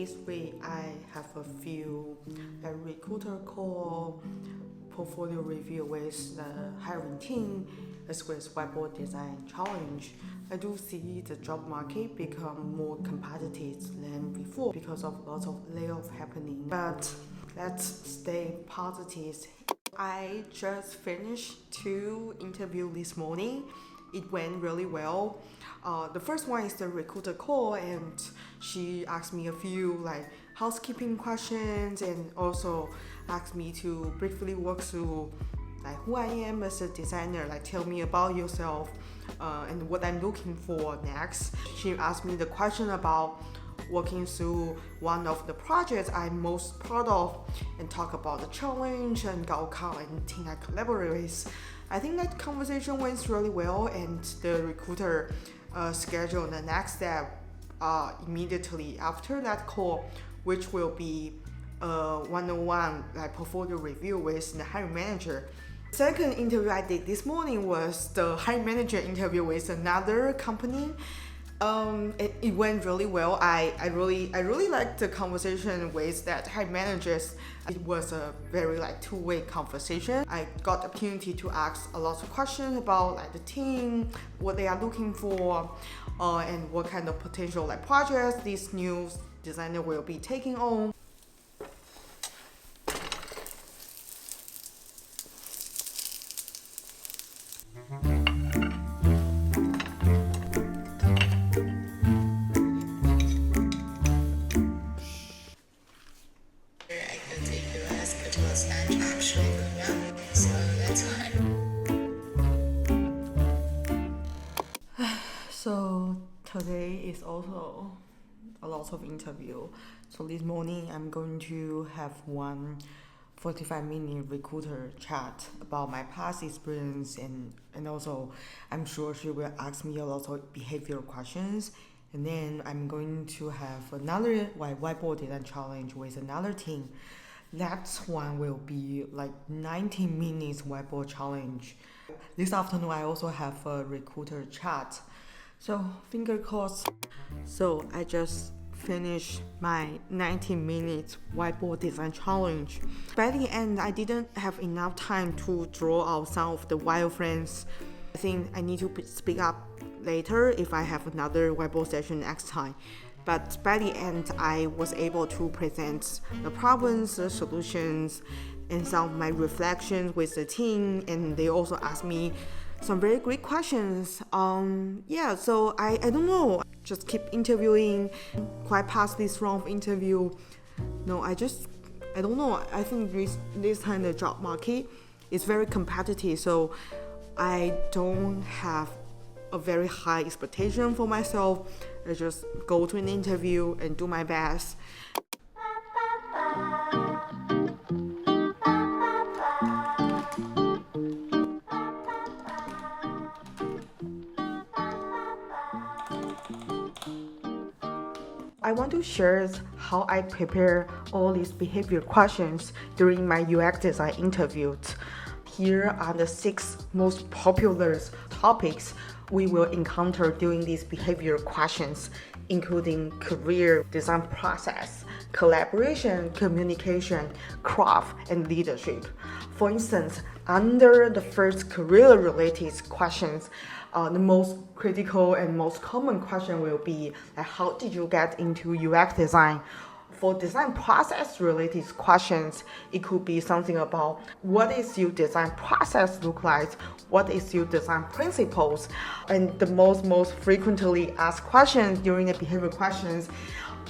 this week I have a few recruiter call, portfolio review with the hiring team, as well as whiteboard design challenge. I do see the job market become more competitive than before because of lots of layoff happening. But let's stay positive. I just finished 2 interviews this morning. It went really well. The first one is the recruiter call, and she asked me a few housekeeping questions, and also asked me to briefly walk through who I am as a designer, tell me about yourself, and what I'm looking for next. She asked me the question about working through one of the projects I'm most proud of, and talk about the challenge and outcome and team I collaborate with. I think that conversation went really well, and the recruiter scheduled the next step immediately after that call, which will be one-on-one portfolio review with the hiring manager. Second interview I did this morning was the hiring manager interview with another company. It went really well. I really liked the conversation with that hiring managers. It was a very two-way conversation. I got the opportunity to ask a lot of questions about the team, what they are looking for, and what kind of potential projects this new designer will be taking on. So today is also a lot of interview. So this morning I'm going to have one 45-minute recruiter chat about my past experience, and also I'm sure she will ask me a lot of behavioral questions. And then I'm going to have another whiteboard design challenge with another team. That one will be 90 minutes whiteboard challenge. This afternoon I also have a recruiter chat. So finger crossed. So I just finished my 90 minutes whiteboard design challenge. By the end, I didn't have enough time to draw out some of the wireframes. I think I need to speak up later if I have another whiteboard session next time. But by the end, I was able to present the problems, the solutions, and some of my reflections with the team. And they also asked me some very great questions. So I don't know. Just keep interviewing. Quite past this round of interview. No, I don't know. I think this time the job market is very competitive. So I don't have a very high expectation for myself. I just go to an interview and do my best. I want to share how I prepare all these behavior questions during my UX design interviews. Here are the 6 most popular topics we will encounter during these behavior questions, including career, design process, collaboration, communication, craft, and leadership. For instance, under the first career-related questions, the most critical and most common question will be how did you get into UX design? For design process related questions, it could be something about what is your design process look like? What is your design principles? And the most frequently asked questions during the behavior questions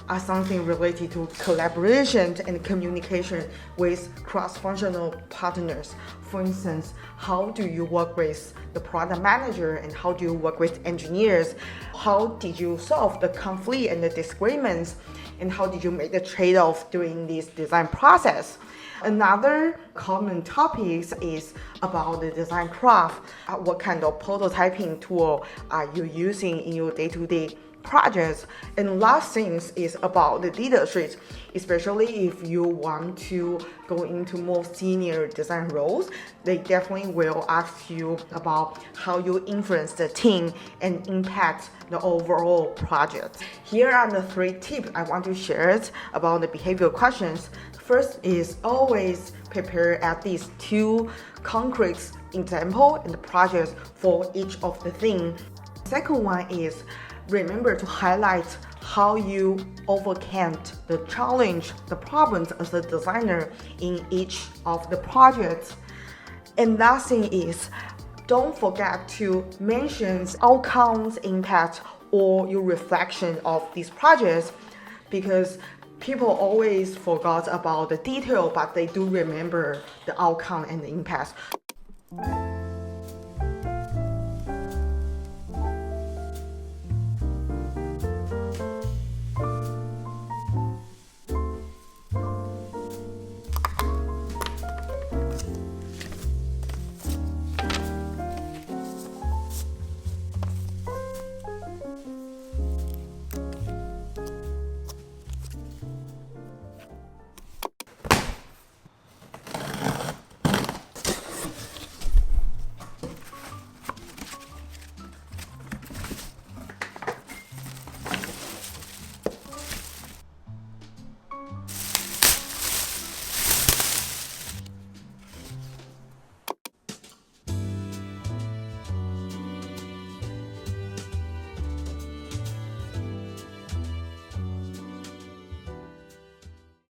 are something related to collaboration and communication with cross-functional partners. For instance, how do you work with the product manager, and how do you work with engineers? How did you solve the conflict and the disagreements? And how did you make the trade-off during this design process? Another common topic is about the design craft. What kind of prototyping tool are you using in your day-to-day projects. And last things is about the leadership, especially if you want to go into more senior design roles. They definitely will ask you about how you influence the team and impact the overall project. Here are the 3 tips I want to share about the behavioral questions. First is always prepare at least 2 concrete examples and projects for each of the things. Second one is remember to highlight how you overcame the challenge, the problems as a designer in each of the projects. And last thing is, don't forget to mention outcomes, impact, or your reflection of these projects, because people always forgot about the detail, but they do remember the outcome and the impact.